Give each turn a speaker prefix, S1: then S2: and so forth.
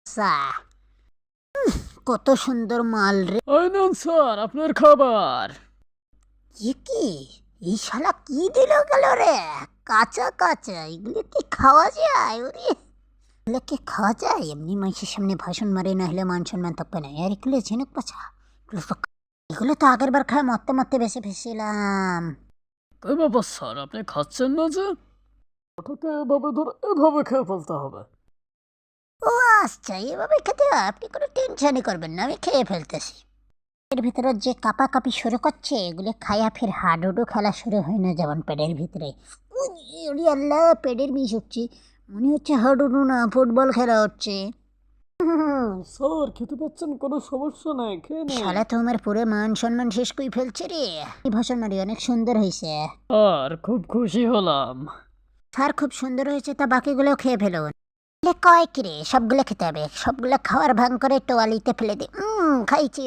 S1: সা কত সুন্দর মাল রে।
S2: এই নেন স্যার আপনার খাবার।
S1: কি এই শালা কি দিল গেল রে? কাঁচা কাঁচা এগুলো কি খাওয়া যায়? ওরে এগুলো কি খাওয়া যায়? এমনি মানুষের সামনে ভাষণ মারে, না হলে মান সম্মান থাকবে না। আর এগুলো ঝিনুক পাছা, এগুলো তো আগের বার খায় মরতে মরতে বেঁচে ফেসছিলাম।
S2: কই বাবা স্যার আপনি খাচ্ছেন না যে? ওটাকে এভাবে ধরে এভাবে খেয়ে ফেলতে হবে।
S1: ও আচ্ছা, এভাবে খেতে হয়? আপনি কোনো টেনশনই করবেন না, আমি খেয়ে ফেলতেছি। এর ভিতরে যে কাঁপাকাঁপি শুরু করছে, এগুলো খাইয়া ফের হাডুডু খেলা শুরু হয় না যেমন পেটের ভিতরে। উরি আল্লাহ, পেটের বিষ উঠছে, মনে হচ্ছে হাডুডু না ফুটবল খেলা হচ্ছে।
S2: স্যার খেতে পাচ্ছেন, কোনো সমস্যা নাই, খেয়ে নিন।
S1: শালা তো আমার পুরো মান সম্মান শেষ করে ফেলছে রে। এই ভাষণ মারি অনেক সুন্দর হয়েছে।
S2: আর খুব খুশি হলাম।
S1: স্যার খুব সুন্দর হয়েছে, তা বাকিগুলো খেয়ে ফেলুন। কয় কি রে, সবগুলো খেতে হবে, সবগুলো খাওয়ার ভাঙ করে টোয়ালিতে ফেলে দে। খাইছি।